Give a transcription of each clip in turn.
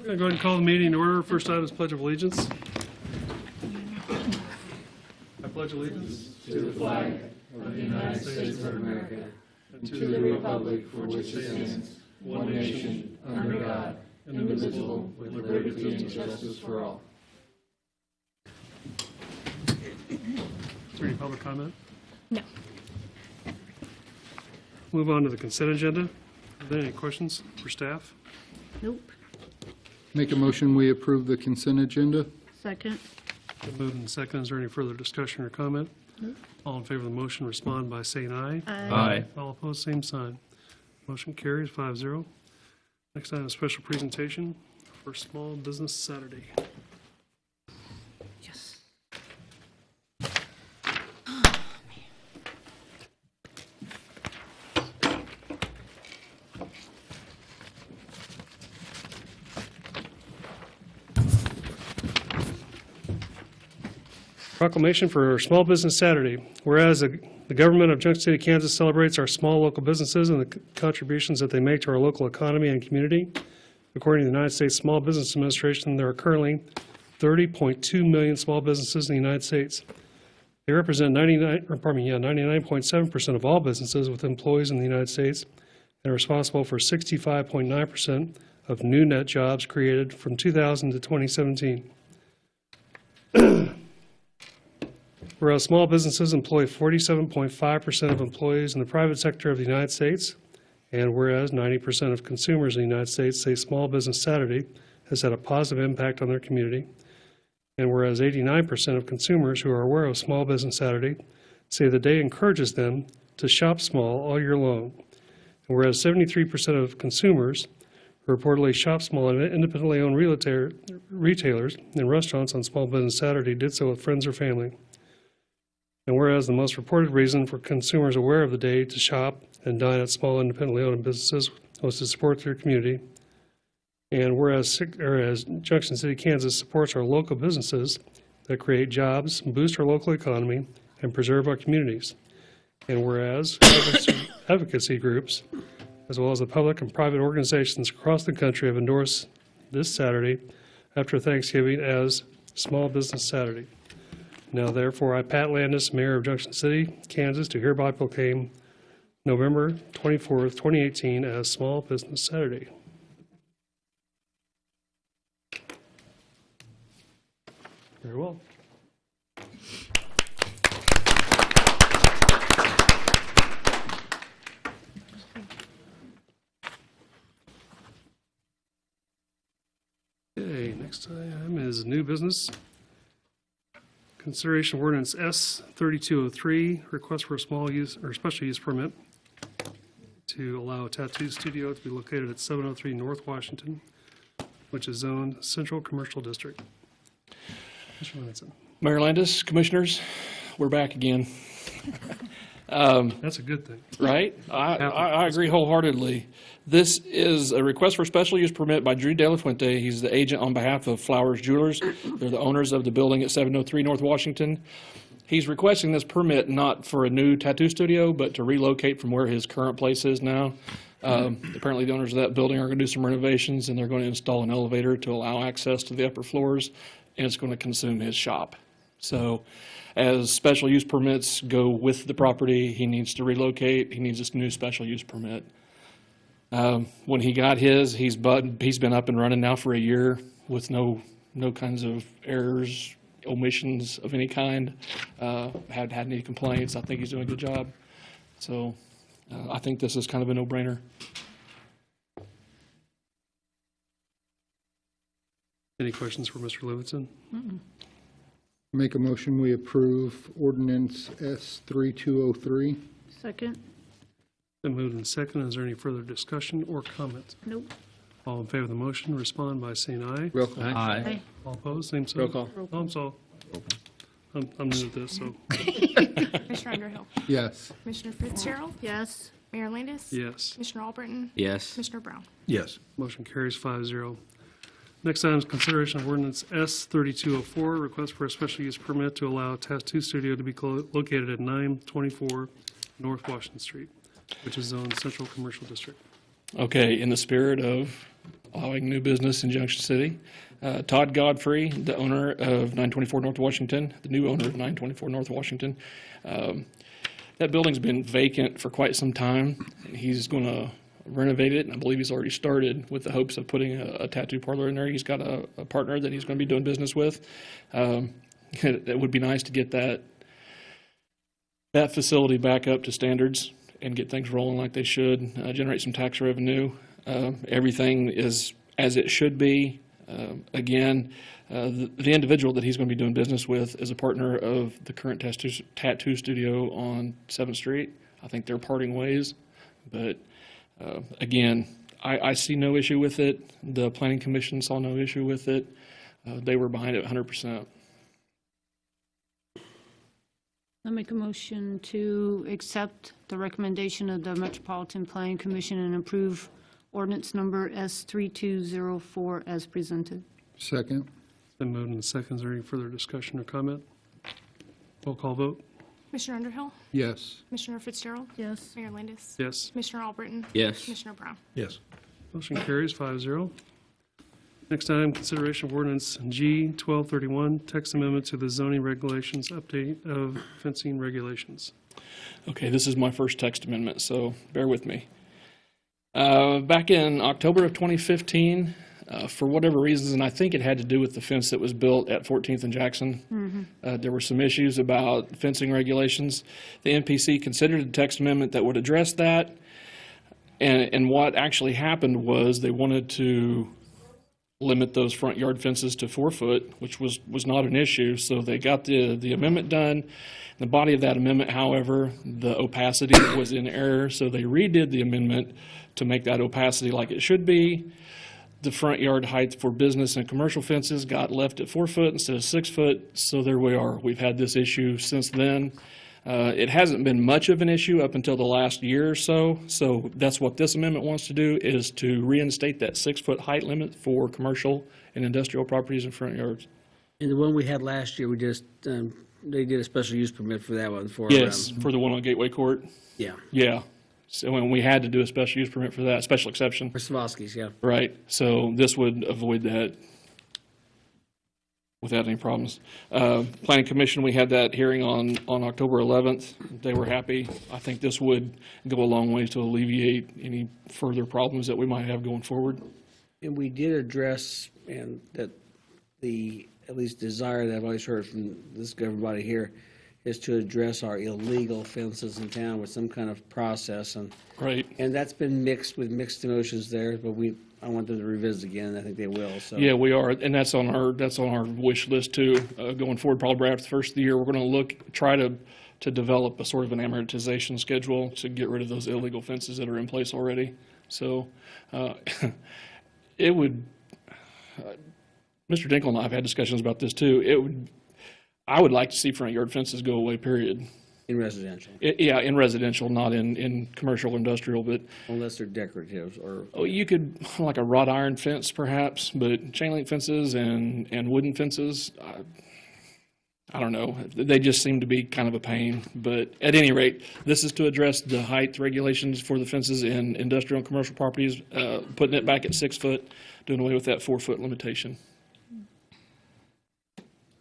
We're going to go ahead and call the meeting in order. First item is Pledge of Allegiance. I pledge allegiance to the flag of the United States of America and to the republic for which it stands, one nation, under God, indivisible, with liberty and justice for all. Is there any public comment? No. Move on to the consent agenda. Are there any questions for staff? Nope. Make a motion, we approve the consent agenda. Second. Been moved and seconded. Is there any further discussion or comment? Nope. All in favor of the motion respond by saying aye. Aye. All opposed, same sign. Motion carries 5-0. Next item, special presentation for Small Business Saturday. Yes. Proclamation for Small Business Saturday. Whereas the government of Junction City, Kansas celebrates our small local businesses and the contributions that they make to our local economy and community. According to the United States Small Business Administration, there are currently 30.2 million small businesses in the United States. They represent 99.7% of all businesses with employees in the United States and are responsible for 65.9% of new net jobs created from 2000 to 2017. Whereas small businesses employ 47.5% of employees in the private sector of the United States, and whereas 90% of consumers in the United States say Small Business Saturday has had a positive impact on their community, and whereas 89% of consumers who are aware of Small Business Saturday say the day encourages them to shop small all year long, and whereas 73% of consumers who reportedly shop small and independently owned retailers and restaurants on Small Business Saturday did so with friends or family. And whereas the most reported reason for consumers aware of the day to shop and dine at small independently owned businesses was to support their community, and whereas Junction City, Kansas supports our local businesses that create jobs, boost our local economy, and preserve our communities, and whereas advocacy groups, as well as the public and private organizations across the country have endorsed this Saturday after Thanksgiving as Small Business Saturday. Now, therefore, I, Pat Landis, Mayor of Junction City, Kansas, do hereby proclaim November 24th, 2018 as Small Business Saturday. Very well. Okay, next item is new business. Consideration of ordinance S 3203, request for a small use or special use permit to allow a tattoo studio to be located at 703 North Washington, which is zoned Central Commercial District. Mr. Levinson. Mayor Landis, Commissioners, we're back again. That's a good thing. Right? I agree wholeheartedly. This is a request for special use permit by Drew De La Fuente. He's the agent on behalf of Flowers Jewelers. They're the owners of the building at 703 North Washington. He's requesting this permit not for a new tattoo studio, but to relocate from where his current place is now. Apparently the owners of that building are going to do some renovations, and they're going to install an elevator to allow access to the upper floors, and it's going to consume his shop. So as special use permits go with the property, he needs to relocate. He needs this new special use permit. When he got his, he's been up and running now for a year with no kinds of errors, omissions of any kind. Haven't had any complaints. I think he's doing a good job. So I think this is kind of a no-brainer. Any questions for Mr. Levinson? Make a motion, we approve ordinance S 3203. Second. Been moved and seconded. Is there any further discussion or comment? Nope. All in favor of the motion respond by saying aye. Roll call. Aye. All opposed, same sign. Roll call. Oh, I'm sorry. I'm new at this, so Commissioner Underhill. Yes. Commissioner Fitzgerald. Yes. Mayor Landis. yes. Commissioner Albritton. Yes. Commissioner Brown. Yes. Motion carries 5-0. Next item is consideration of ordinance S 3204, request for a special use permit to allow a tattoo studio to be located at 924 North Washington Street, which is zoned Central Commercial District. Okay, in the spirit of allowing new business in Junction City. Todd Godfrey, the owner of 924 North Washington, the new owner of 924 North Washington. That building's been vacant for quite some time, and he's going to renovate it, and I believe he's already started with the hopes of putting a tattoo parlor in there. He's got a partner that he's going to be doing business with. It would be nice to get that facility back up to standards and get things rolling like they should, generate some tax revenue. Everything is as it should be. Again, the individual that he's going to be doing business with is a partner of the current tattoo studio on 7th Street. I think they're parting ways, but again, I see no issue with it. The Planning Commission saw no issue with it. They were behind it 100%. I'll make a motion to accept the recommendation of the Metropolitan Planning Commission and approve ordinance number S3204 as presented. Second. It's been moved and seconded. Is there any further discussion or comment? Roll call vote. Commissioner Underhill? Yes. Commissioner Fitzgerald? Yes. Mayor Landis? Yes. Commissioner Albritton? Yes. Commissioner Brown? Yes. Motion carries 5-0. Next item, consideration of ordinance G 1231, text amendment to the zoning regulations, update of fencing regulations. Okay, this is my first text amendment, so bear with me. Back in October of 2015, for whatever reasons, and I think it had to do with the fence that was built at 14th and Jackson, there were some issues about fencing regulations. The NPC considered a text amendment that would address that, and what actually happened was they wanted to limit those front yard fences to 4 foot, which was not an issue, so they got the amendment done. The body of that amendment, however, the opacity was in error, so they redid the amendment to make that opacity like it should be. The front yard height for business and commercial fences got left at 4 foot instead of 6 foot, so there we are. We've had this issue since then. It hasn't been much of an issue up until the last year or so, so that's what this amendment wants to do, is to reinstate that 6 foot height limit for commercial and industrial properties and front yards. And the one we had last year, we just, they did a special use permit for that one for. Yes, for the one on Gateway Court. Yeah, Yeah. So when we had to do a special use permit for that, special exception, for Savoski's, yeah. right? So this would avoid that without any problems. Planning Commission, we had that hearing on October 11th. They were happy. I think this would go a long way to alleviate any further problems that we might have going forward. And we did address, and that the, at least desire that I've always heard from this everybody here, is to address our illegal fences in town with some kind of process, Right. and that's been mixed with mixed emotions there, but I want them to revisit again, and I think they will, so. Yeah, we are, and that's on our wish list too. Going forward, probably right after the first of the year, we're going to try to develop a sort of an amortization schedule to get rid of those illegal fences that are in place already. So it would. Mr. Dinkle and I have had discussions about this too. I would like to see front yard fences go away, period. In residential, Yeah, in residential, not in commercial, industrial, but unless they're decorative or. you could, like a wrought iron fence perhaps, but chain link fences and wooden fences, I don't know. They just seem to be kind of a pain. But at any rate, this is to address the height regulations for the fences in industrial and commercial properties, putting it back at 6 foot, doing away with that 4 foot limitation.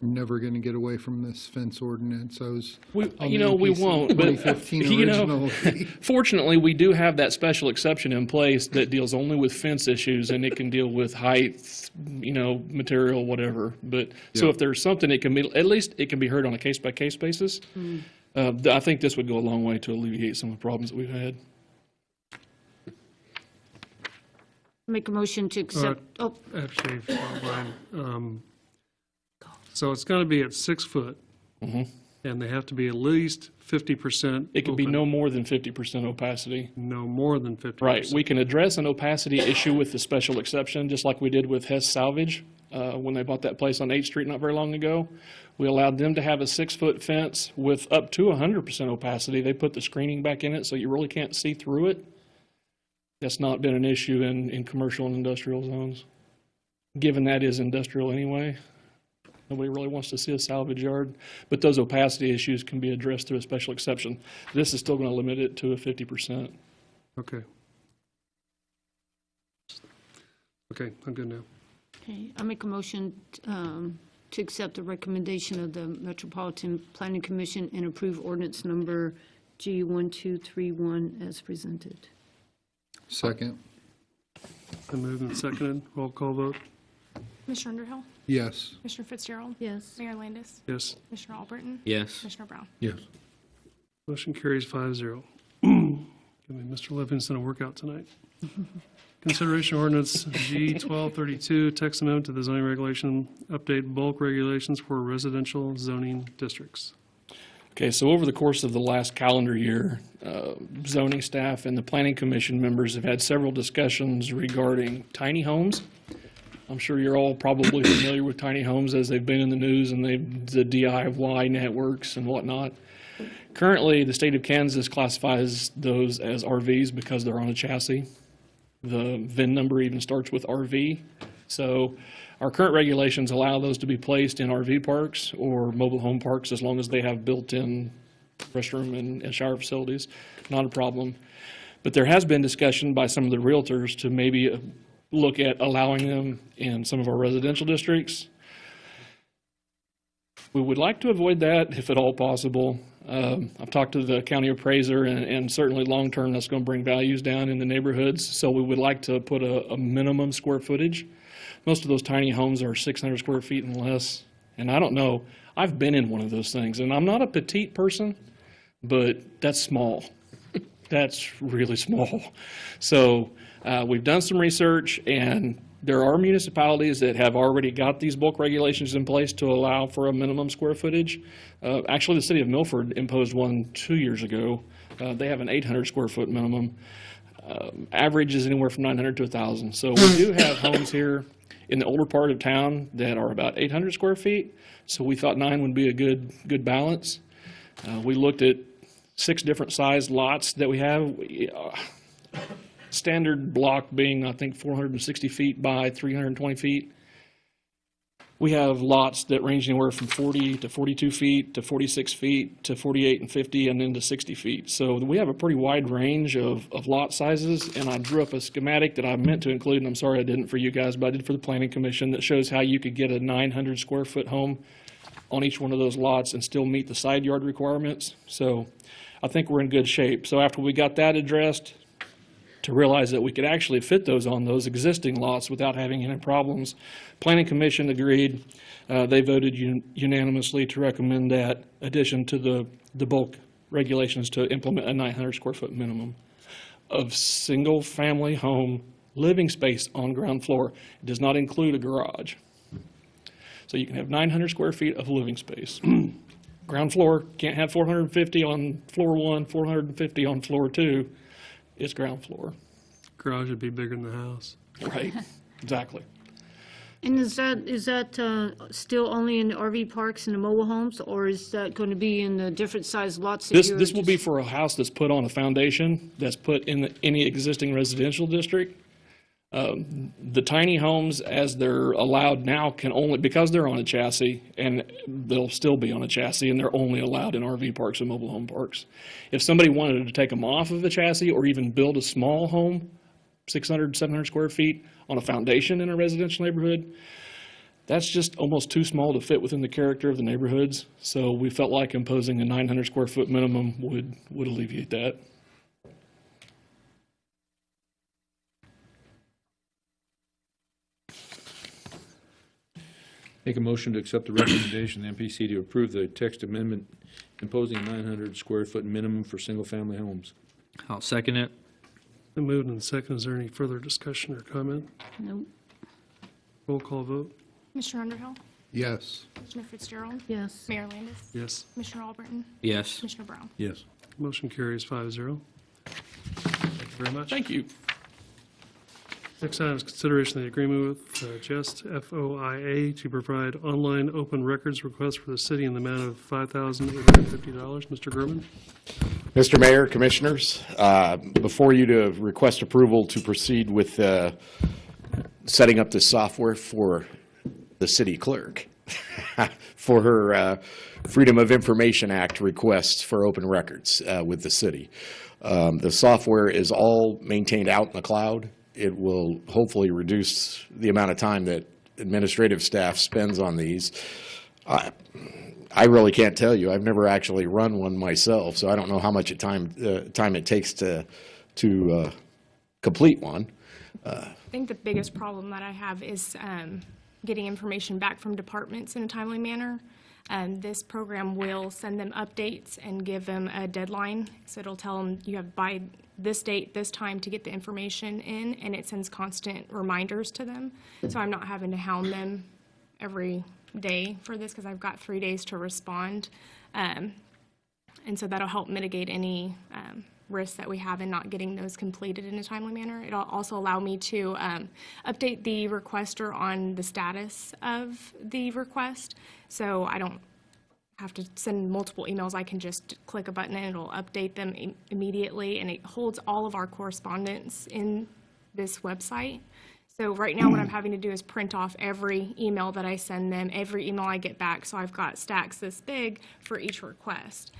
We're never going to get away from this fence ordinance. I was We on the NPC won't. But 2015 original. Fortunately, we do have that special exception in place that deals only with fence issues, and it can deal with height, material, whatever. But so Yeah. if there's something, it can be, at least it can be heard on a case by case basis. I think this would go a long way to alleviate some of the problems that we've had. Make a motion to accept, Actually, if you don't mind, so it's going to be at 6 foot, and they have to be at least 50%. It could be open. no more than 50% opacity. No more than 50%. Right. We can address an opacity issue with the special exception, just like we did with Hess Salvage when they bought that place on 8th Street not very long ago. We allowed them to have a 6 foot fence with up to 100% opacity. They put the screening back in it so you really can't see through it. That's not been an issue in commercial and industrial zones, given that is industrial anyway. Nobody really wants to see a salvage yard, but those opacity issues can be addressed through a special exception. This is still going to limit it to a 50%. Okay. Okay, I'm good now. Okay, I make a motion to accept the recommendation of the Metropolitan Planning Commission and approve ordinance number G1231 as presented. Second. Been moved and seconded. Roll call vote. Commissioner Underhill? Yes. Commissioner Fitzgerald? Yes. Mayor Landis? Yes. Commissioner Albritton? Yes. Commissioner Brown? Yes. Motion carries 5-0. Give me Mr. Livingston a workout tonight. Consideration ordinance G1232, text amendment to the zoning regulation, update bulk regulations for residential zoning districts. Okay, so over the course of the last calendar year, zoning staff and the planning commission members have had several discussions regarding tiny homes. I'm sure you're all probably familiar with tiny homes as they've been in the news and the DIY networks and whatnot. Currently, the state of Kansas classifies those as RVs because they're on a chassis. The VIN number even starts with RV. So our current regulations allow those to be placed in RV parks or mobile home parks as long as they have built-in restroom and shower facilities. Not a problem. But there has been discussion by some of the realtors to maybe look at allowing them in some of our residential districts. We would like to avoid that if at all possible. I've talked to the county appraiser, and certainly long-term, that's going to bring values down in the neighborhoods. So we would like to put a minimum square footage. Most of those tiny homes are 600 square feet and less. And I don't know, I've been in one of those things, and I'm not a petite person, but that's small. That's really small. So we've done some research, and there are municipalities that have already got these bulk regulations in place to allow for a minimum square footage. Actually, the city of Milford imposed one 2 years ago. They have an 800 square foot minimum. Average is anywhere from 900 to 1,000. So we do have homes here in the older part of town that are about 800 square feet. So we thought 9 would be a good balance. We looked at 6 different sized lots that we have. Standard block being, I think, 460 feet by 320 feet. We have lots that range anywhere from 40 to 42 feet to 46 feet to 48 and 50 and then to 60 feet. So we have a pretty wide range of lot sizes, and I drew up a schematic that I meant to include, and I'm sorry I didn't for you guys, but I did for the Planning Commission, that shows how you could get a 900 square foot home on each one of those lots and still meet the side yard requirements. So I think we're in good shape. So after we got that addressed, to realize that we could actually fit those on those existing lots without having any problems, Planning Commission agreed. They voted unanimously to recommend that addition to the bulk regulations to implement a 900 square foot minimum of single family home living space on ground floor. It does not include a garage. So you can have 900 square feet of living space. Ground floor, can't have 450 on floor 1, 450 on floor 2. It's ground floor. Garage would be bigger than the house. Right, exactly. And is that still only in the RV parks and the mobile homes, or is that going to be in the different size lots? That This will be for a house that's put on a foundation that's put in any existing residential district. The tiny homes, as they're allowed now, can only, because they're on a chassis, and they'll still be on a chassis, and they're only allowed in RV parks and mobile home parks. If somebody wanted to take them off of the chassis or even build a small home, 600, 700 square feet on a foundation in a residential neighborhood, that's just almost too small to fit within the character of the neighborhoods. So we felt like imposing a 900 square foot minimum would alleviate that. Make a motion to accept the recommendation of the MPC to approve the text amendment imposing a 900 square foot minimum for single-family homes. I'll second it. Been moved and seconded. Is there any further discussion or comment? Nope. Roll call vote. Commissioner Underhill? Yes. Commissioner Fitzgerald? Yes. Mayor Landis? Yes. Commissioner Albritton? Yes. Commissioner Brown? Yes. Motion carries 5-0. Thank you very much. Thank you. Next item is consideration of the agreement with Just FOIA to provide online open records request for the city in the amount of $5,850. Mr. German? Mr. Mayor, Commissioners, before you to request approval to proceed with setting up the software for the city clerk for her Freedom of Information Act requests for open records with the city. The software is all maintained out in the cloud. it will hopefully reduce the amount of time that administrative staff spends on these. I really can't tell you. I've never actually run one myself, so I don't know how much time it takes to complete one. I think the biggest problem that I have is getting information back from departments in a timely manner. This program will send them updates and give them a deadline. So it'll tell them you have by this date, this time to get the information in, and it sends constant reminders to them. So I'm not having to hound them every day for this because I've got 3 days to respond. And so that'll help mitigate any risks that we have in not getting those completed in a timely manner. It'll also allow me to update the requester on the status of the request, so I don't have to send multiple emails. I can just click a button and it'll update them immediately, and it holds all of our correspondence in this website. So right now what I'm having to do is print off every email that I send them, every email I get back, so I've got stacks this big for each request.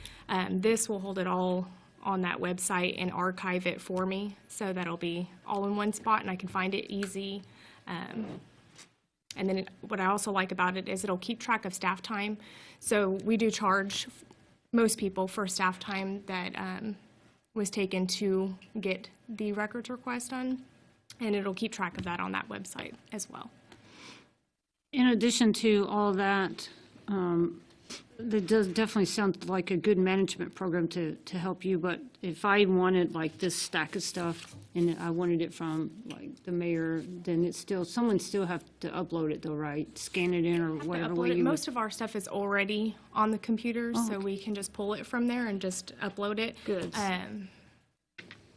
This will hold it all on that website and archive it for me, so that'll be all in one spot and I can find it easy. And then what I also like about it is it'll keep track of staff time. So we do charge most people for staff time that was taken to get the records request done, and it'll keep track of that on that website as well. In addition to all that, that does definitely sound like a good management program to help you, but if I wanted like this stack of stuff and I wanted it from like the mayor, then it's still, someone still have to upload it though, right? Scan it in or whatever way you would. Most of our stuff is already on the computers, so we can just pull it from there and just upload it. Good.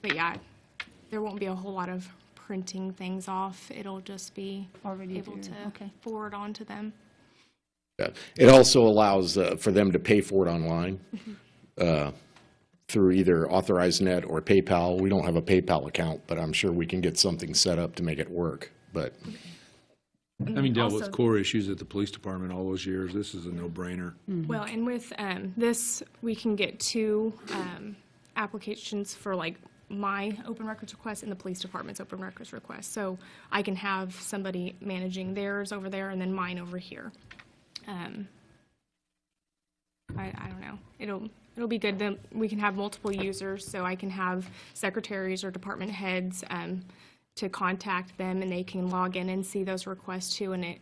But yeah, there won't be a whole lot of printing things off. It'll just be Already able there, to okay. forward on to them. Yeah. It also allows for them to pay for it online through either Authorized Net or PayPal. We don't have a PayPal account, but I'm sure we can get something set up to make it work. But Having dealt with Also- core issues at the police department all those years, this is a no-brainer. Well, and with this, we can get 2 applications for like my open records request and the police department's open records request. So I can have somebody managing theirs over there and then mine over here. I don't know. It'll be good. Then we can have multiple users, so I can have secretaries or department heads to contact them, and they can log in and see those requests too. And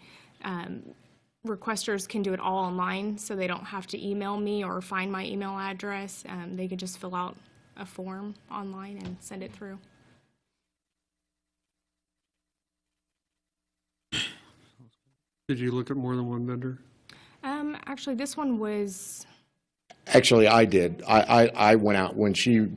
requesters can do it all online, so they don't have to email me or find my email address. They can just fill out a form online and send it through. Did you look at more than one vendor? Actually, this one was, actually, I did. I went out, when she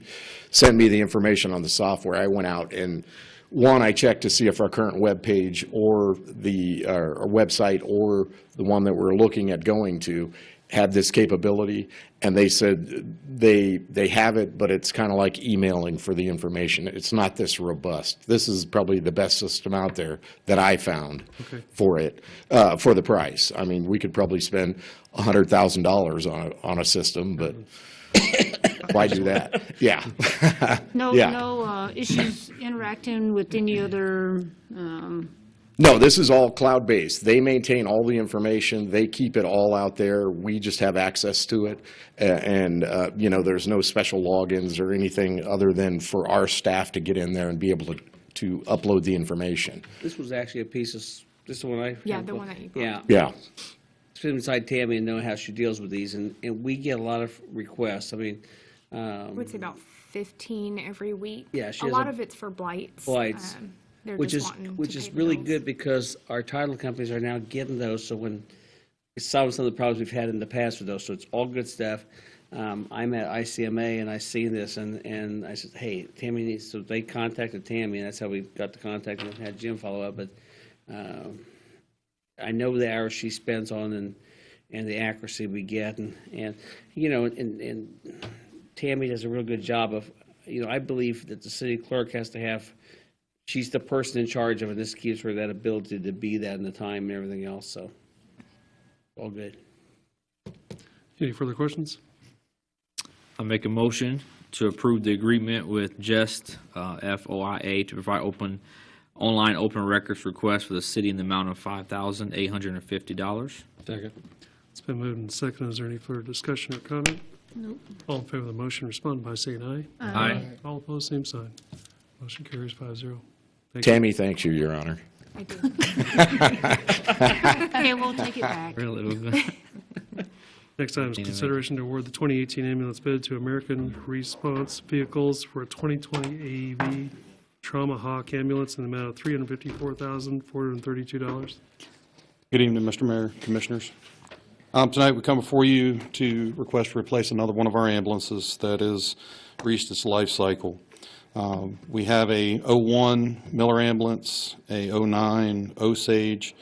sent me the information on the software, I went out and, one, I checked to see if our current web page or our website or the one that we're looking at going to had this capability, and they said they have it, but it's kind of like emailing for the information. It's not this robust. This is probably the best system out there that I found for it, for the price. I mean, we could probably spend $100,000 on a system, but why do that? Yeah. No, Yeah. no issues interacting with any other, No, this is all cloud-based. They maintain all the information. They keep it all out there. We just have access to it. And you know, there's no special logins or anything other than for our staff to get in there and be able to upload the information. This was actually a piece of, this is the one I. yeah, the one that you brought. Yeah. Yeah. Sitting beside Tammy and knowing how she deals with these, and we get a lot of requests. I mean, I would say about 15 every week. Yeah, she a has lot a- of it's for blights. Blights. They're which just is wanting to which pay is the really bills. good because our title companies are now getting those. So when it's solving some of the problems we've had in the past with those, so it's all good stuff. I'm at ICMA and I see this and I said, hey, Tammy needs. So they contacted Tammy, and that's how we got the contact and had Jim follow up. But I know the hours she spends on and the accuracy we get, and you know, and Tammy does a real good job of, you know, I believe that the city clerk has to have. She's the person in charge of it. This gives her that ability to be that in the time and everything else. So, all good. Any further questions? I'll make a motion to approve the agreement with Just FOIA to provide open online open records request for the city in the amount of $5,850. Second. It's been moved and seconded. Is there any further discussion or comment? Nope. All in favor of the motion, respond by saying aye. Aye. All opposed, same sign. Motion carries 5-0. Thank you. Tammy thanks you, Your Honor. I do. Okay, we'll take it back. Really? Next item is consideration to award the 2018 ambulance bid to American Response Vehicles for a 2020 AEV Trauma Hawk ambulance in the amount of $354,432. Good evening, Mr. Mayor, Commissioners. Tonight we come before you to request to replace another one of our ambulances that has reached its life cycle. We have a '01 Miller ambulance, a '09 Osage,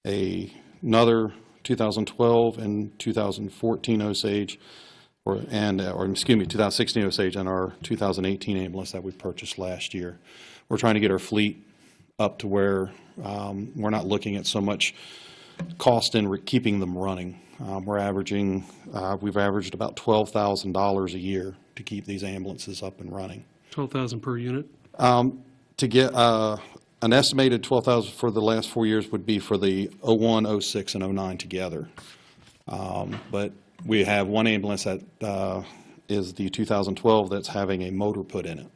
another 2012 and 2014 Osage, or 2016 Osage, and our 2018 ambulance that we purchased last year. We're trying to get our fleet up to where we're not looking at so much cost in keeping them running. We've averaged about $12,000 a year to keep these ambulances up and running. $12,000 per unit. To get an estimated $12,000 for the last 4 years would be for the '01, '06, and '09 together. But we have one ambulance that is the 2012 that's having a motor put in it.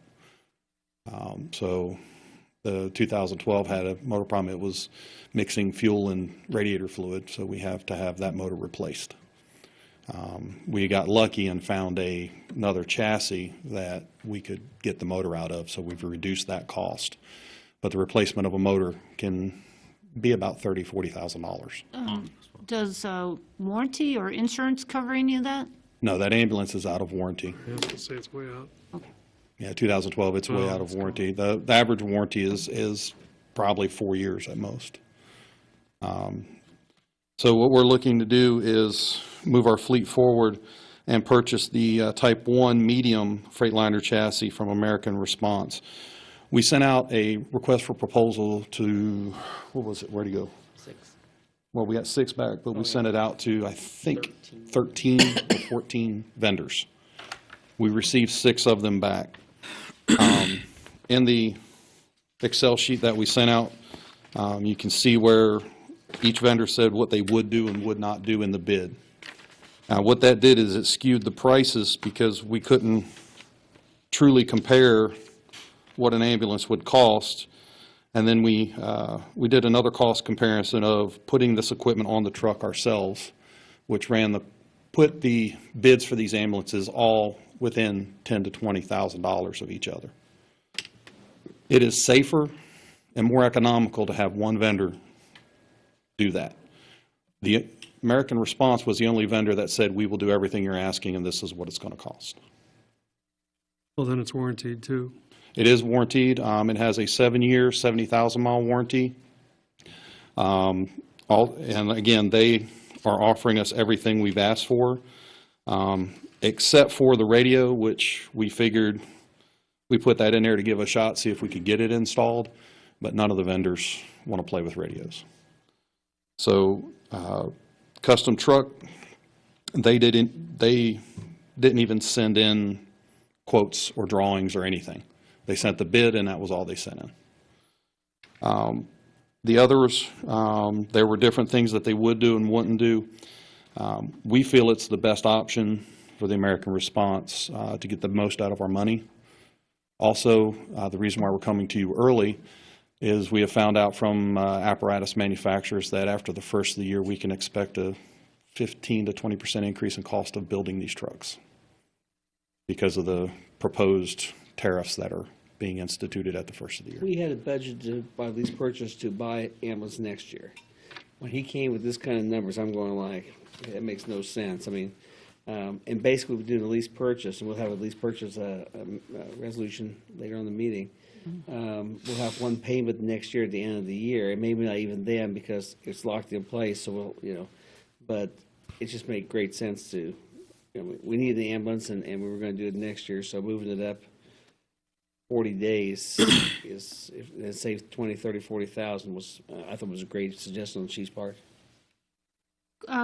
So the 2012 had a motor problem. It was mixing fuel and radiator fluid, so we have to have that motor replaced. We got lucky and found another chassis that we could get the motor out of, so we've reduced that cost. But the replacement of a motor can be about $30,000, $40,000. Does warranty or insurance cover any of that? No, that ambulance is out of warranty. Yeah, I was going to say it's way out. Yeah, 2012, it's way out of warranty. The average warranty is probably 4 years at most. So what we're looking to do is move our fleet forward and purchase the Type 1 medium Freightliner chassis from American Response. We sent out a request for proposal to, what was it, where'd it go? 6. Well, we got 6 back, but we sent it out to, I think, 13 or 14 vendors. We received 6 of them back. In the Excel sheet that we sent out, you can see where each vendor said what they would do and would not do in the bid. What that did is it skewed the prices because we couldn't truly compare what an ambulance would cost. And then we did another cost comparison of putting this equipment on the truck ourselves, which put the bids for these ambulances all within $10,000 to $20,000 of each other. It is safer and more economical to have one vendor do that. The American Response was the only vendor that said, we will do everything you're asking and this is what it's going to cost. Well, then it's warranted too. It is warranted. It has a 7-year, 70,000-mile warranty. And again, they are offering us everything we've asked for, except for the radio, which we figured we put that in there to give a shot, see if we could get it installed, but none of the vendors want to play with radios. So custom truck, they didn't even send in quotes or drawings or anything. They sent the bid, and that was all they sent in. The others, there were different things that they would do and wouldn't do. We feel it's the best option for the American Response to get the most out of our money. Also, the reason why we're coming to you early is we have found out from apparatus manufacturers that after the first of the year, we can expect a 15 to 20% increase in cost of building these trucks because of the proposed tariffs that are being instituted at the first of the year. We had a budget to, by lease purchase, to buy ambulance next year. When he came with this kind of numbers, I'm going like, it makes no sense. I mean, and basically we're doing a lease purchase, and we'll have a lease purchase resolution later on in the meeting. We'll have one payment next year at the end of the year, and maybe not even then because it's locked in place. So we'll, but it just made great sense to, we need the ambulance, and we were going to do it next year. So moving it up 40 days is, if it saves 20, 30, 40,000 was, I thought was a great suggestion on the Chief's part.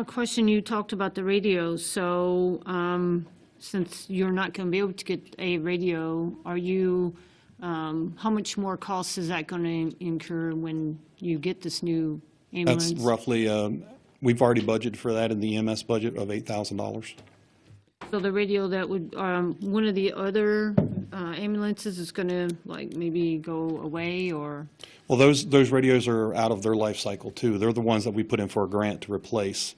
Question, you talked about the radios, so since you're not going to be able to get a radio, are you how much more cost is that going to incur when you get this new ambulance? That's roughly, we've already budgeted for that in the EMS budget of $8,000. So the radio that would, one of the other ambulances is going to like maybe go away or? Well, those radios are out of their life cycle too. They're the ones that we put in for a grant to replace.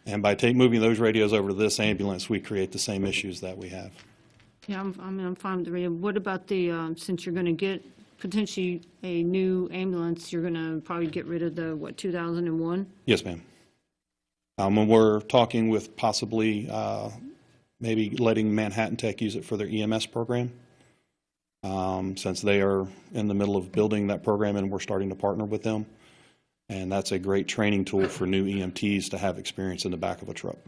And by moving those radios over to this ambulance, we create the same issues that we have. Yeah, I'm fine with the radio. What about the, since you're going to get potentially a new ambulance, you're going to probably get rid of the, what, 2001? Yes, ma'am. And we're talking with possibly maybe letting Manhattan Tech use it for their EMS program, since they are in the middle of building that program and we're starting to partner with them. And that's a great training tool for new EMTs to have experience in the back of a truck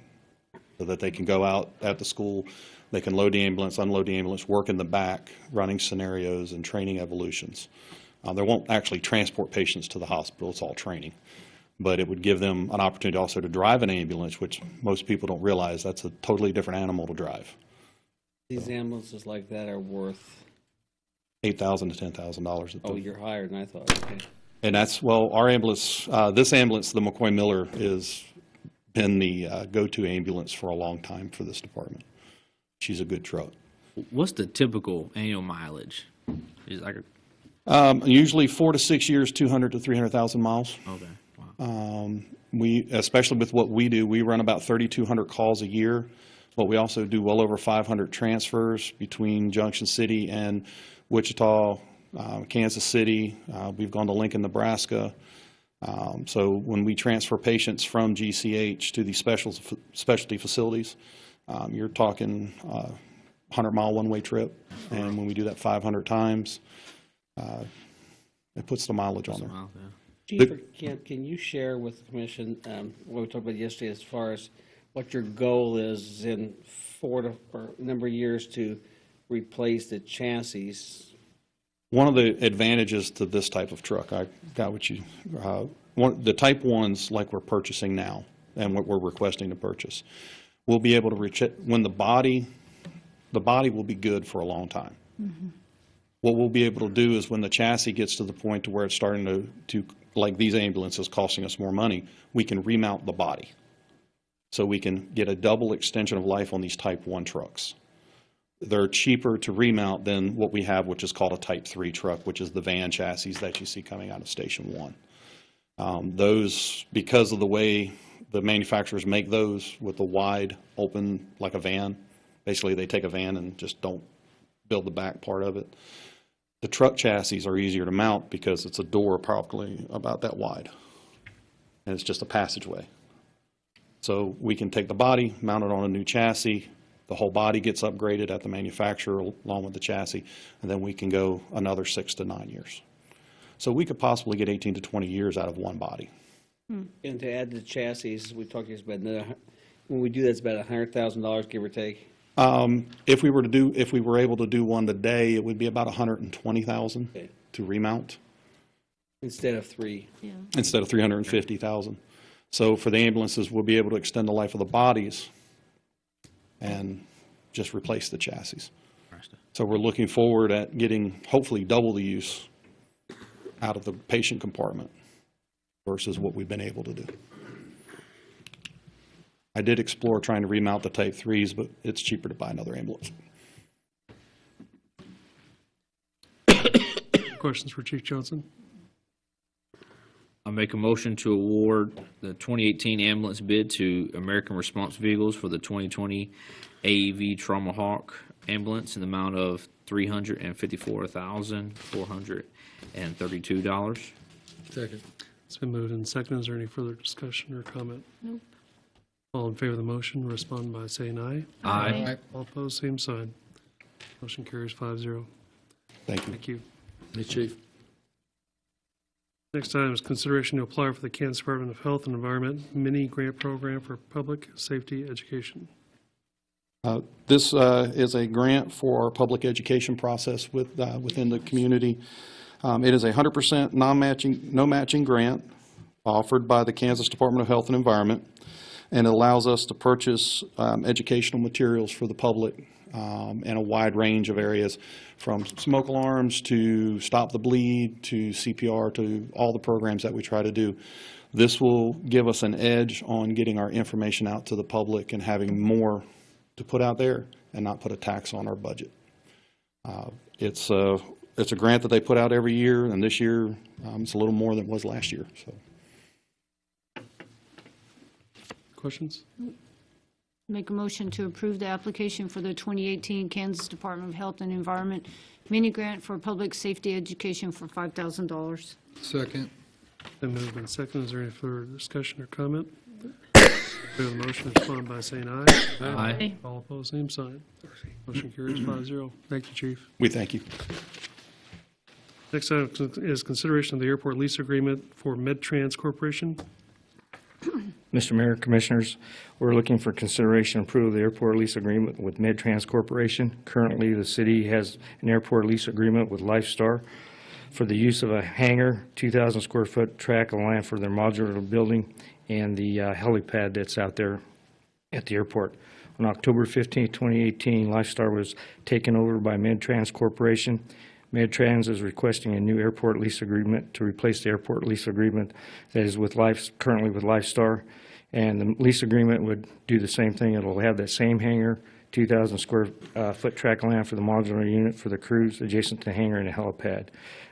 so that they can go out at the school, they can load the ambulance, unload the ambulance, work in the back, running scenarios and training evolutions. They won't actually transport patients to the hospital, it's all training. But it would give them an opportunity also to drive an ambulance, which most people don't realize that's a totally different animal to drive. These ambulances like that are worth, $8,000 to $10,000. oh, you're higher than I thought, okay. And that's, well, our ambulance, this ambulance, the McCoy Miller, has been the go-to ambulance for a long time for this department. She's a good truck. What's the typical annual mileage? Is it like a, Usually 4 to 6 years, 200 to 300,000 miles. okay, wow. We, especially with what we do, we run about 3,200 calls a year, but we also do well over 500 transfers between Junction City and Wichita, Kansas City. We've gone to Lincoln, Nebraska. So when we transfer patients from GCH to these specialty facilities, you're talking 100-mile one-way trip. And when we do that 500 times, it puts the mileage on there. Wow, yeah. Chief or Kent, can you share with the commission what we talked about yesterday as far as what your goal is in 4 to or a number of years to replace the chassis? One of the advantages to this type of truck, I got what you, the type 1s like we're purchasing now and what we're requesting to purchase, we'll be able to, when the body will be good for a long time. Mm-hmm. What we'll be able to do is when the chassis gets to the point to where it's starting to like these ambulances costing us more money, we can remount the body. So we can get a double extension of life on these type 1 trucks. They're cheaper to remount than what we have, which is called a Type 3 truck, which is the van chassis that you see coming out of Station 1. Those, because of the way the manufacturers make those with the wide open, like a van, basically they take a van and just don't build the back part of it. The truck chassis are easier to mount because it's a door probably about that wide, and it's just a passageway. So we can take the body, mount it on a new chassis, the whole body gets upgraded at the manufacturer along with the chassis, and then we can go another 6 to 9 years. So we could possibly get 18 to 20 years out of one body. And to add to the chassis, we talked about when we do that, it's about $100,000, give or take. If we were able to do one today, it would be about $120,000 Okay. to remount Instead of 3. Yeah. instead of $350,000. So for the ambulances, we'll be able to extend the life of the bodies and just replace the chassis. So we're looking forward at getting hopefully double the use out of the patient compartment versus what we've been able to do. I did explore trying to remount the Type 3s, but it's cheaper to buy another ambulance. Questions for Chief Johnson? I make a motion to award the 2018 ambulance bid to American Response Vehicles for the 2020 AEV Trauma Hawk ambulance in the amount of $354,432. Second. It's been moved and seconded. Is there any further discussion or comment? Nope. All in favor of the motion, respond by saying aye. Aye. All opposed, same sign. Motion carries 5-0. Thank you. Thank you. Hey, Chief. Next item is consideration to apply for the Kansas Department of Health and Environment mini grant program for public safety education. This is a grant for our public education process within the community. It is a 100% no matching grant offered by the Kansas Department of Health and Environment, and it allows us to purchase educational materials for the public in a wide range of areas, from smoke alarms to stop the bleed to CPR to all the programs that we try to do. This will give us an edge on getting our information out to the public and having more to put out there and not put a tax on our budget. It's a grant that they put out every year, and this year it's a little more than it was last year. So. Questions? Make a motion to approve the application for the 2018 Kansas Department of Health and Environment mini grant for public safety education for $5,000. Second. Been moved and seconded. Is there any further discussion or comment? We have a motion, respond by saying aye. Aye. All opposed, same sign. Motion carries 5-0. Thank you, Chief. We thank you. Next item is consideration of the airport lease agreement for MedTrans Corporation. Mr. Mayor, Commissioners, we're looking for consideration and approval of the airport lease agreement with MedTrans Corporation. Currently, the city has an airport lease agreement with Lifestar for the use of a hangar, 2,000 square foot tract of land for their modular building, and the helipad that's out there at the airport. On October 15, 2018, Lifestar was taken over by MedTrans Corporation. MedTrans is requesting a new airport lease agreement to replace the airport lease agreement that is currently with Lifestar. And the lease agreement would do the same thing. It'll have that same hangar, 2,000 square foot tract of land for the modular unit for the crews adjacent to the hangar and the helipad.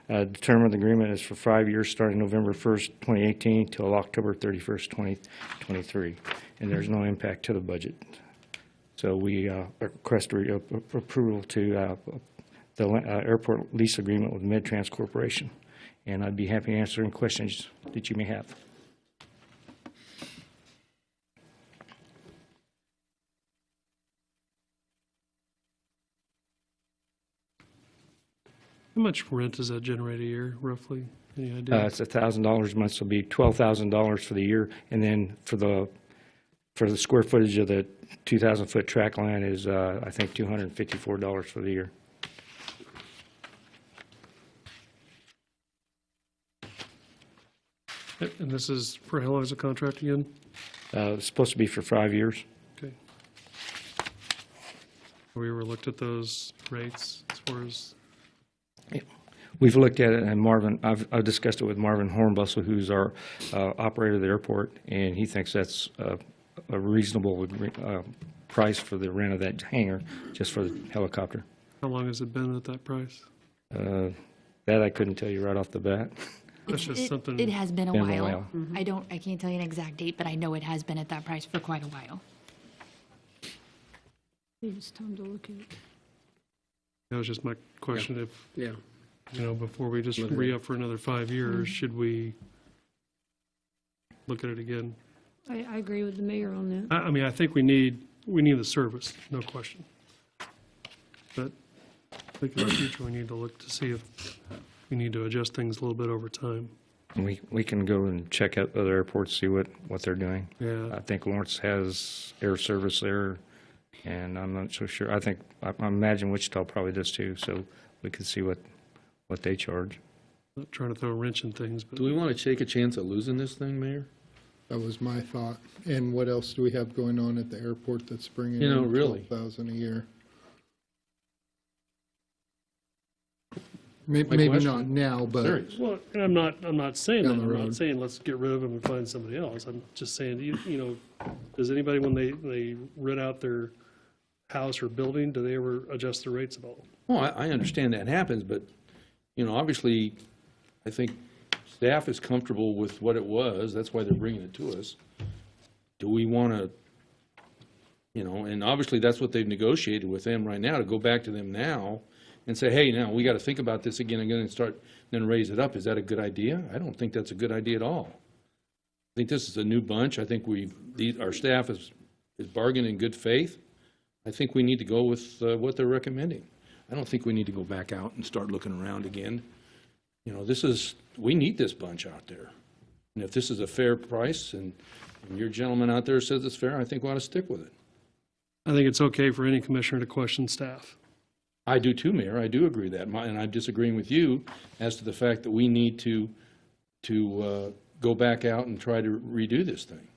The term of the agreement is for 5 years, starting November 1st, 2018 till October 31st, 2023. And there's no impact to the budget. So we request approval to the airport lease agreement with MedTrans Corporation. And I'd be happy to answer any questions that you may have. How much rent does that generate a year, roughly? Any idea? It's $1,000 a month, so it'll be $12,000 for the year. And then for the square footage of the 2,000 foot tract line is, I think, $254 for the year. And this is for how long is the contract again? It's supposed to be for 5 years. Okay. Have we ever looked at those rates as far as? We've looked at it, and I've discussed it with Marvin Hornbustle, who's our operator of the airport, and he thinks that's a reasonable price for the rent of that hangar, just for the helicopter. How long has it been at that price? That I couldn't tell you right off the bat. That's just something. It has been a Been a while. while. I can't tell you an exact date, but I know it has been at that price for quite a while. It's time to look at it. That was just my question. If, Yeah. before we just re-up for another 5 years, should we look at it again? I agree with the mayor on that. I mean, I think we need the service, no question. But I think in the future, we need to look to see if we need to adjust things a little bit over time. And we can go and check out other airports, see what they're doing. Yeah. I think Lawrence has air service there, and I'm not so sure. I imagine Wichita probably does too, so we could see what they charge. Not trying to throw a wrench in things, but Do we want to take a chance at losing this thing, Mayor? That was my thought. And what else do we have going on at the airport that's bringing You know, in really. $12,000 a year? My Maybe question- not now, but Serious. well, and I'm not saying that. Down the I'm road. not saying let's get rid of them and find somebody else. I'm just saying, does anybody, when they rent out their house or building, do they ever adjust the rates at all? Well, I understand that happens, but, obviously, I think staff is comfortable with what it was. That's why they're bringing it to us. Do we want to, and obviously that's what they've negotiated with them right now, to go back to them now and say, hey, now, we got to think about this again and then raise it up. Is that a good idea? I don't think that's a good idea at all. I think this is a new bunch. I think our staff is bargained in good faith. I think we need to go with what they're recommending. I don't think we need to go back out and start looking around again. We need this bunch out there. And if this is a fair price and your gentleman out there says it's fair, I think we ought to stick with it. I think it's okay for any commissioner to question staff. I do too, Mayor. I do agree with that. And I'm disagreeing with you as to the fact that we need to go back out and try to redo this thing.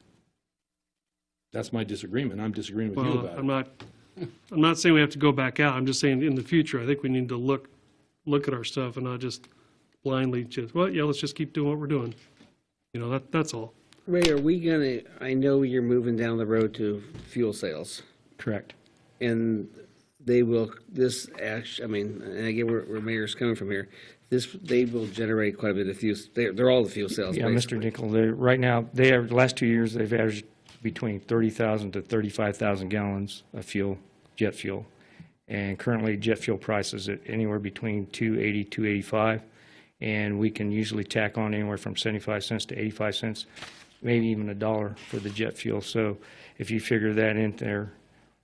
That's my disagreement. I'm disagreeing with you Well, about it. I'm not I'm not saying we have to go back out. I'm just saying in the future, I think we need to look at our stuff and not just blindly just, well, yeah, let's just keep doing what we're doing. You know, that's all. Ray, are we gonna, I know you're moving down the road to fuel sales, Correct. and they will, this I mean, and again, where Mayor's coming from here, they will generate quite a bit of fuel, they're all the fuel sales, Yeah, Mr. basically. Nickel, right now, the last 2 years, they've averaged between 30,000 to 35,000 gallons of fuel, jet fuel. And currently, jet fuel prices at anywhere between $2.80, $2.85. And we can usually tack on anywhere from 75 cents to 85 cents, maybe even $1 for the jet fuel. So if you figure that in there,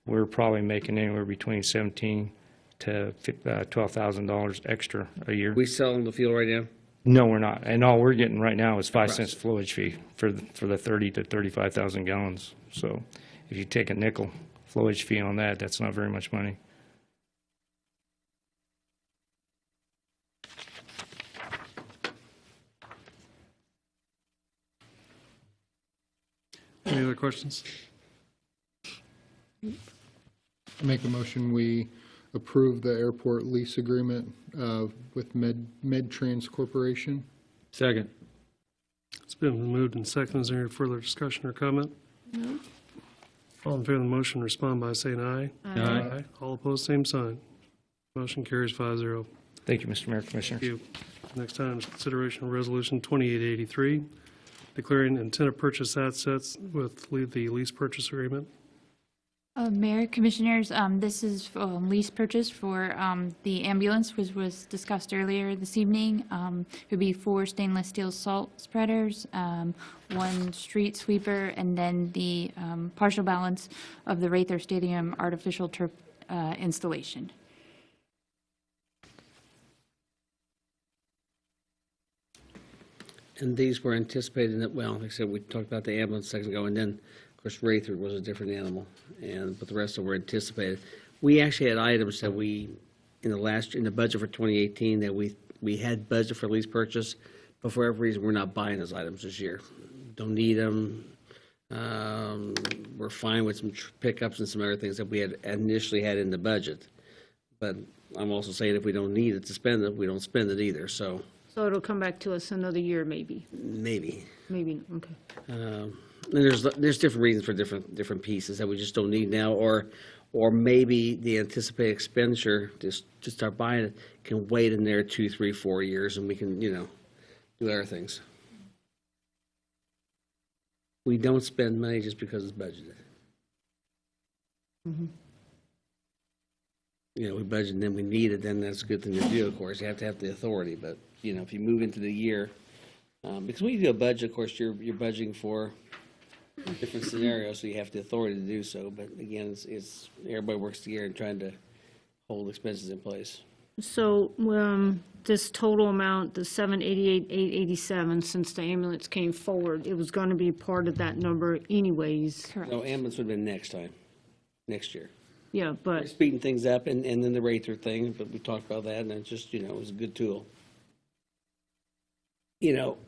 we're probably making anywhere between $17,000 to $12,000 extra a year. We selling the fuel right now? No, we're not. And all we're getting right now is 5 cents flowage fee for the 30 to 35,000 gallons. So if you take a nickel flowage fee on that, that's not very much money. Any other questions? Make a motion, we approve the airport lease agreement with MedTrans Corporation. Second. It's been moved and seconded. Is there any further discussion or comment? No. All in favor of the motion, respond by saying aye. Aye. All opposed, same sign. Motion carries 5-0. Thank you, Mr. Mayor, Commissioners. Thank you. Next item is consideration of resolution 2883, declaring intent to purchase assets with the lease purchase agreement. Mayor, Commissioners, this is lease purchase for the ambulance, which was discussed earlier this evening. It would be 4 stainless steel salt spreaders, 1 street sweeper, and then the partial balance of the Rather Stadium artificial turf installation. And these were anticipated, that well, like I said, we talked about the ambulance a second ago, and then, of course, Rayford was a different animal, but the rest of them were anticipated. We actually had items that we, in the budget for 2018, that we had budget for lease purchase, but for every reason, we're not buying those items this year. Don't need them. We're fine with some pickups and some other things that we had initially had in the budget. But I'm also saying if we don't need it to spend it, we don't spend it either, so So it'll come back to us another year, maybe. maybe. Maybe, okay. And there's different reasons for different pieces that we just don't need now, or maybe the anticipated expenditure just to start buying it can wait in there 2, 3, 4 years, and we can do other things. We don't spend money just because it's budgeted. Mm-hmm. We budget and then we need it, then that's a good thing to do, of course. You have to have the authority, but if you move into the year, because when you do a budget, of course, you're budgeting for different scenarios, so you have the authority to do so. But again, it's everybody works together and trying to hold expenses in place. So this total amount, the $788,887, since the ambulance came forward, it was going to be part of that number anyways. Correct. No, ambulance would have been next year. Yeah, We're but, speeding things up, and then the Rather thing, but we talked about that, and it just, it was a good tool.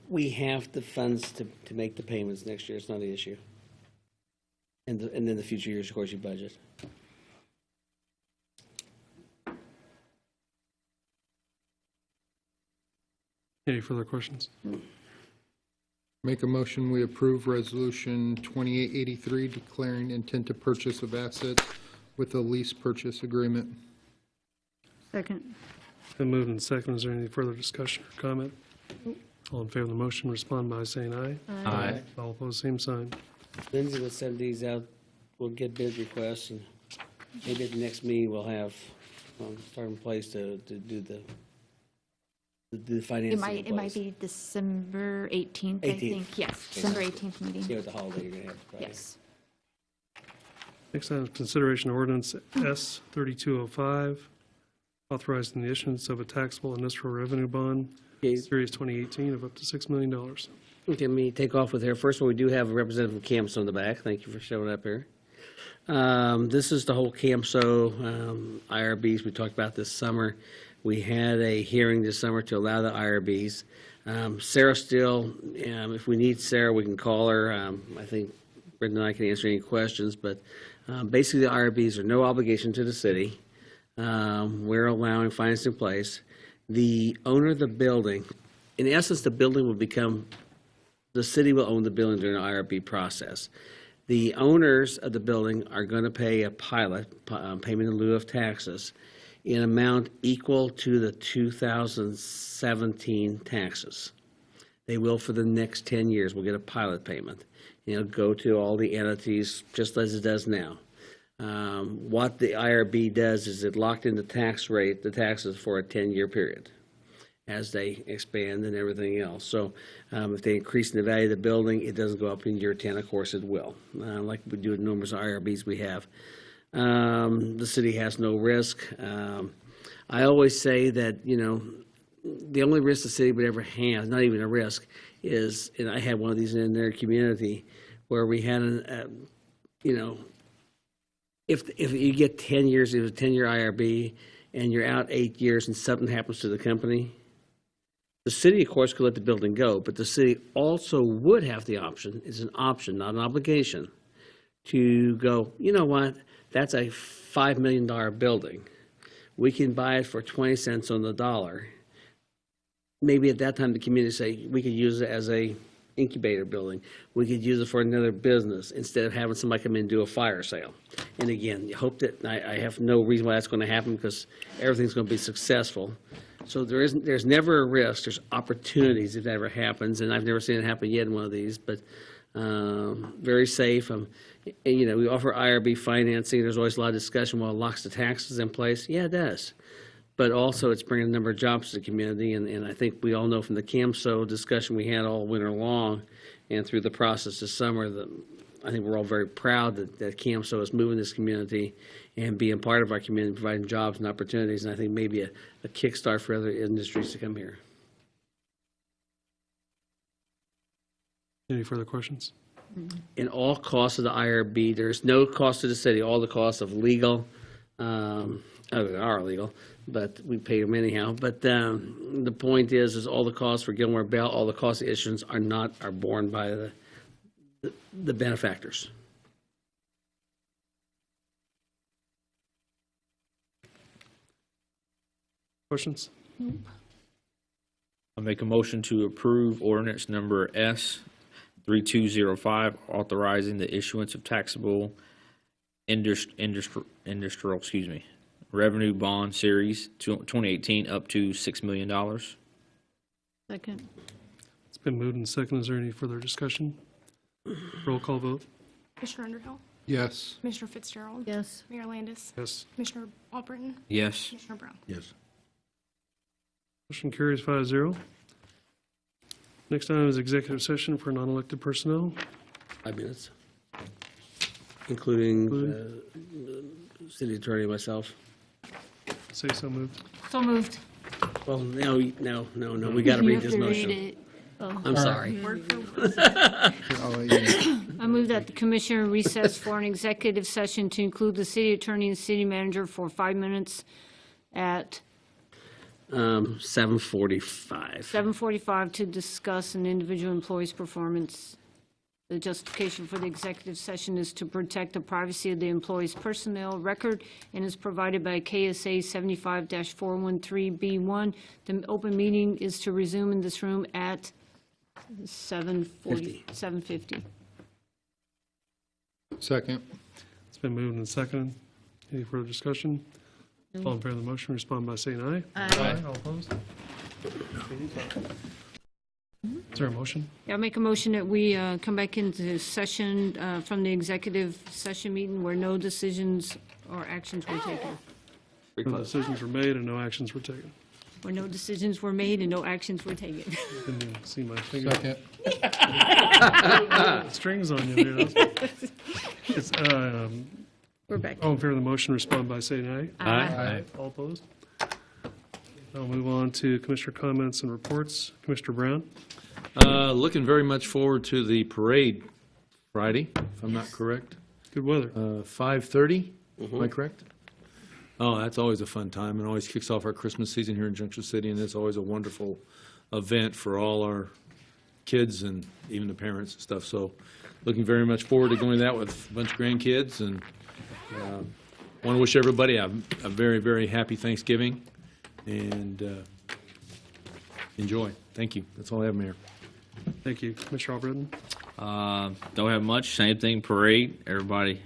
We have the funds to make the payments next year. It's not an issue. And then the future years, of course, you budget. Any further questions? Make a motion, we approve resolution 2883, declaring intent to purchase of assets with a lease purchase agreement. second. Been moved and seconded. Is there any further discussion or comment? All in favor of the motion, respond by saying aye. Aye. All opposed, same sign. Lindsay will send these out. We'll get bid requests, and maybe at the next meeting, we'll have start in place to do the financing. It might be December 18th, I 18th. think. Yes, December 18th meeting. See what the holiday you're going to have. Friday. Yes. Next item is consideration of ordinance S 3205, authorizing the issuance of a taxable industrial revenue bond, Okay. Series 2018, of up to $6 million. Okay, let me take off with here. First of all, we do have a representative from CAMSO in the back. Thank you for showing up here. This is the whole CAMSO IRBs we talked about this summer. We had a hearing this summer to allow the IRBs. Sarah still, if we need Sarah, we can call her. I think Brendan and I can answer any questions, but basically the IRBs are no obligation to the city. We're allowing finance in place. The owner of the building, in essence, the building will become, the city will own the building during the IRB process. The owners of the building are going to pay a pilot, payment in lieu of taxes, in amount equal to the 2017 taxes. They will for the next 10 years. We'll get a pilot payment. It'll go to all the entities just as it does now. What the IRB does is it locked in the tax rate, the taxes for a 10-year period as they expand and everything else. So if they increase the value of the building, it doesn't go up in year 10. Of course, it will, like we do with numerous IRBs we have. The city has no risk. I always say that, you know, the only risk the city would ever have, not even a risk, is, and I had one of these in their community, where we had you know, if you get 10 years, it was a 10-year IRB, and you're out 8 years and something happens to the company, the city, of course, could let the building go, but the city also would have the option, it's an option, not an obligation, to go, you know what, that's a $5 million building. We can buy it for 20 cents on the dollar. Maybe at that time the community say, we could use it as a incubator building. We could use it for another business instead of having somebody come in and do a fire sale. And again, you hope that, I have no reason why that's going to happen because everything's going to be successful. So there's never a risk. There's opportunities if that ever happens, and I've never seen it happen yet in one of these, but very safe. And, you know, we offer IRB financing. There's always a lot of discussion, well, it locks the taxes in place. Yeah, it does. But also it's bringing a number of jobs to the community, and I think we all know from the CAMSO discussion we had all winter long and through the process this summer that I think we're all very proud that CAMSO is moving this community and being part of our community, providing jobs and opportunities, and I think maybe a kickstart for other industries to come here. Any further questions? In all costs of the IRB, there's no cost to the city, all the costs of legal, they are legal, but we pay them anyhow. But the point is all the costs for Gilmore Bell, all the costs of issuance are borne by the benefactors. Questions? I make a motion to approve ordinance number S 3205, authorizing the issuance of taxable industrial, revenue bond series 2018 up to $6 million. Second. It's been moved and seconded. Is there any further discussion? Roll call vote. Commissioner Underhill? Yes. Commissioner Fitzgerald? Yes. Mayor Landis? Yes. Commissioner Albritton? Yes. Commissioner Brown? Yes. Motion carries 5-0. Next item is executive session for non-elected personnel. 5 minutes, including city attorney and myself. Say so moved. So moved. Well, no, we got to read this motion. I'm sorry. Word for word. I'll let you know. I move that the commissioner recess for an executive session to include the city attorney and city manager for 5 minutes at 7:45. 7:45 to discuss an individual employee's performance. The justification for the executive session is to protect the privacy of the employee's personnel record and is provided by KSA 75-413B1. The open meeting is to resume in this room at 7:50. Second. It's been moved and seconded. Any further discussion? All in favor of the motion, respond by saying aye. Aye. All opposed? Is there a motion? Yeah, I'll make a motion that we come back into session from the executive session meeting where no decisions or actions were taken. No decisions were made and no actions were taken. Where no decisions were made and no actions were taken. Didn't even see my finger. Second. Strings on you there. It's, We're back. all in favor of the motion, respond by saying aye. Aye. All opposed? I'll move on to commissioner comments and reports. Commissioner Brown? Looking very much forward to the parade Friday, if I'm not correct. Good weather. 5:30, am I correct? Oh, that's always a fun time and always kicks off our Christmas season here in Junction City, and it's always a wonderful event for all our kids and even the parents and stuff. So looking very much forward to going to that with a bunch of grandkids, and want to wish everybody a very, very happy Thanksgiving, and enjoy. Thank you. That's all I have, Mayor. Thank you. Commissioner Albritton? Don't have much. Same thing, parade. Everybody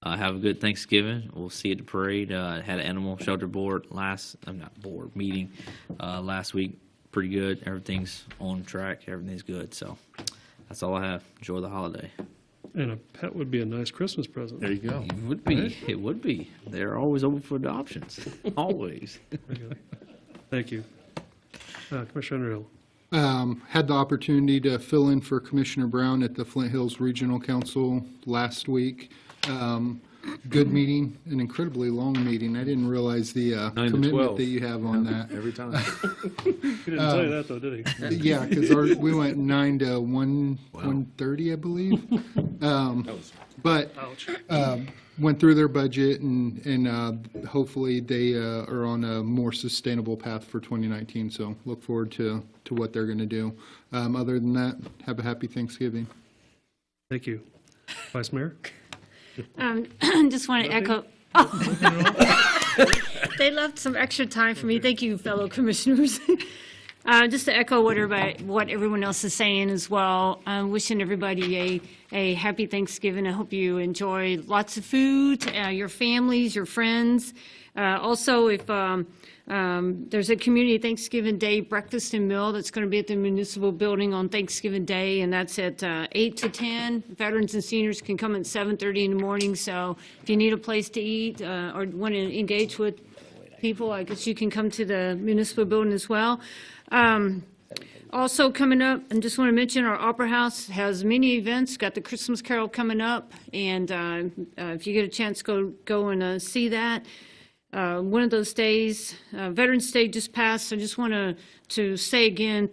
have a good Thanksgiving. We'll see you at the parade. Had an animal shelter board meeting last week. Pretty good. Everything's on track. Everything's good. So that's all I have. Enjoy the holiday. And a pet would be a nice Christmas present. There you go. It would be. It would be. They're always open for adoptions. Always. Thank you. Commissioner Underhill? Had the opportunity to fill in for Commissioner Brown at the Flint Hills Regional Council last week. Good meeting, an incredibly long meeting. I didn't realize the 9 to commitment 12. that you have on that. Every time. He didn't tell you that, though, did he? Yeah, because we went 9 to 1:30, I believe. But went through their budget, and hopefully they are on a more sustainable path for 2019. So look forward to what they're going to do. Other than that, have a happy Thanksgiving. Thank you. Vice Mayor? Just want to echo. They left some extra time for me. Thank you, fellow commissioners. Just to echo what everyone else is saying as well. Wishing everybody a happy Thanksgiving. I hope you enjoy lots of food, your families, your friends. Also, if there's a community Thanksgiving Day breakfast and meal that's going to be at the municipal building on Thanksgiving Day, and that's at 8 to 10. Veterans and seniors can come at 7:30 in the morning. So if you need a place to eat or want to engage with people, I guess you can come to the municipal building as well. Also coming up, and just want to mention our Opera House has many events. Got the Christmas Carol coming up, and if you get a chance, go and see that. One of those days, Veterans Day just passed. I just want to say again,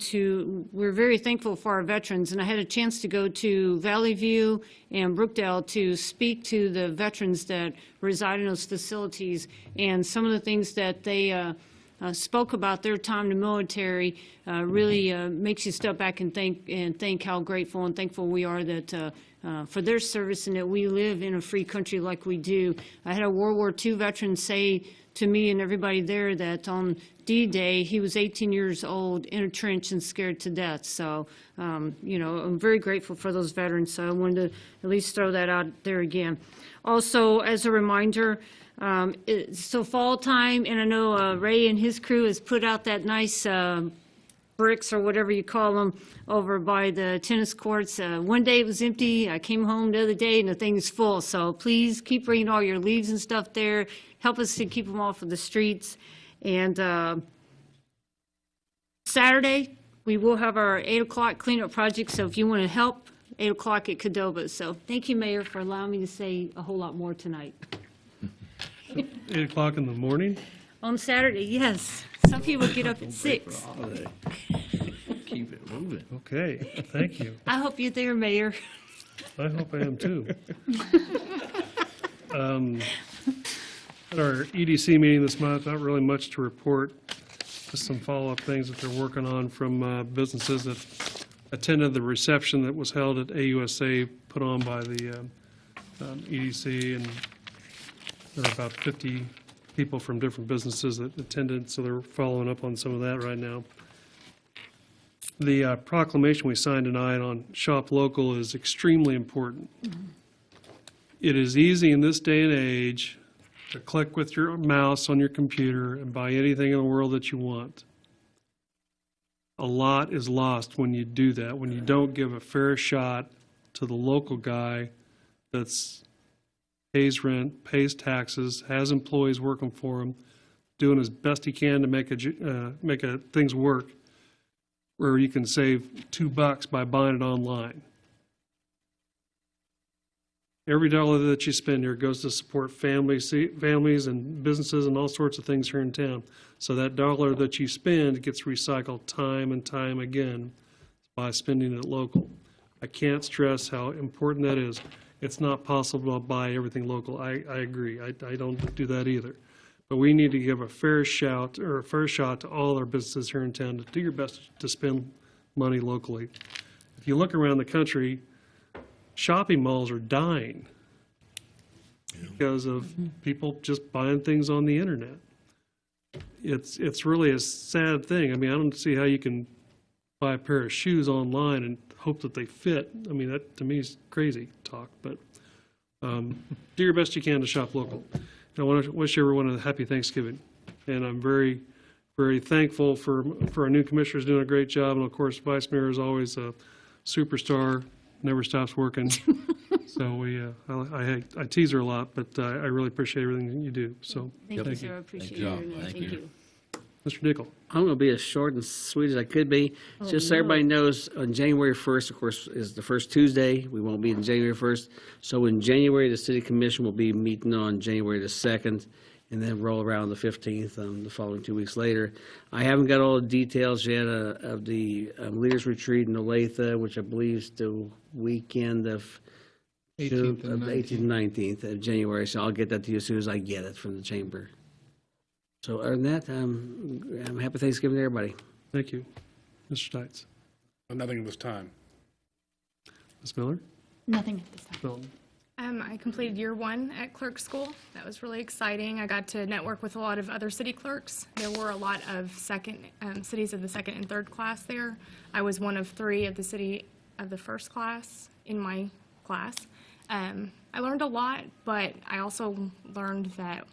we're very thankful for our veterans, and I had a chance to go to Valley View and Brookdale to speak to the veterans that reside in those facilities, and some of the things that they spoke about their time in the military really makes you step back and think how grateful and thankful we are that for their service and that we live in a free country like we do. I had a World War II veteran say to me and everybody there that on D-Day he was 18 years old in a trench and scared to death. So, I'm very grateful for those veterans. So I wanted to at least throw that out there again. Also, as a reminder, it's still fall time, and I know Ray and his crew has put out that nice bricks or whatever you call them over by the tennis courts. One day it was empty. I came home the other day and the thing's full. So please keep bringing all your leaves and stuff there. Help us to keep them off of the streets. And Saturday we will have our 8 o'clock cleanup project. So if you want to help, 8 o'clock at Cadova. So thank you, Mayor, for allowing me to say a whole lot more tonight. 8 o'clock in the morning? On Saturday, yes. Some people get up at 6. Keep it moving. Okay, thank you. I hope you're there, Mayor. I hope I am too. At our EDC meeting this month, not really much to report, just some follow-up things that they're working on from businesses that attended the reception that was held at AUSA put on by the EDC, and there were about 50 people from different businesses that attended, so they're following up on some of that right now. The proclamation we signed tonight on Shop Local is extremely important. It is easy in this day and age to click with your mouse on your computer and buy anything in the world that you want. A lot is lost when you do that, when you don't give a fair shot to the local guy that's pays rent, pays taxes, has employees working for him, doing as best he can to make things work, where you can save $2 by buying it online. Every dollar that you spend here goes to support families and businesses and all sorts of things here in town. So that dollar that you spend gets recycled time and time again by spending it local. I can't stress how important that is. It's not possible to buy everything local. I agree. I don't do that either. But we need to give a fair shot to all our businesses here in town to do your best to spend money locally. If you look around the country, shopping malls are dying because of people just buying things on the internet. It's really a sad thing. I mean, I don't see how you can buy a pair of shoes online and hope that they fit. I mean, that to me is crazy talk, but do your best you can to shop local. And I want to wish everyone a happy Thanksgiving. And I'm very, very thankful for our new commissioners doing a great job. And of course, Vice Mayor is always a superstar, never stops working. So I tease her a lot, but I really appreciate everything you do. So Thank you, sir. I appreciate your, thank you. Mr. Dickel. I'm going to be as short and sweet as I could be. Just so everybody knows, on January 1st, of course, is the first Tuesday. We won't be in January 1st. So in January, the city commission will be meeting on January the 2nd, and then roll around the 15th, the following 2 weeks later. I haven't got all the details yet of the leaders retreat in Olathe, which I believe is the weekend of 18th and 18th and 19th of January. So I'll get that to you as soon as I get it from the chamber. So other than that, I'm happy Thanksgiving to everybody. Thank you. Mr. Stites. Nothing at this time. Ms. Miller? Nothing at this time. Felton? I completed year 1 at clerk school. That was really exciting. I got to network with a lot of other city clerks. There were a lot of cities of the second and third class there. I was one of 3 of the city of the first class in my class. I learned a lot, but I also learned that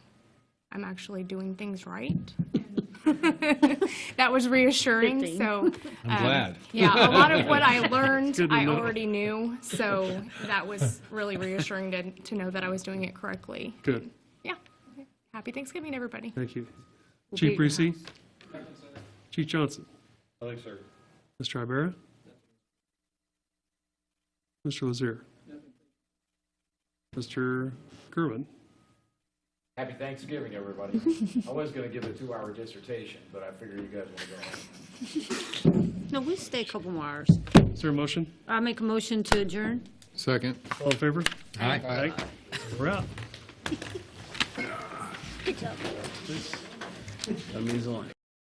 I'm actually doing things right. That was reassuring. Good thing. So I'm glad. yeah, a lot of what I learned, good to I know. already knew. So that was really reassuring to know that I was doing it correctly. Good. Yeah. Happy Thanksgiving, everybody. Thank you. We'll be Chief at your Reese? house. Chief Johnson? Nothing, sir. Mr. Ibarra? Mr. Lazier? Mr. Gervin? Happy Thanksgiving, everybody. I was going to give a 2-hour dissertation, but I figured you guys want to go home. No, we stay a couple more hours. Is there a motion? I'll make a motion to adjourn. Second. All in favor? Aye. We're out. That means a lot.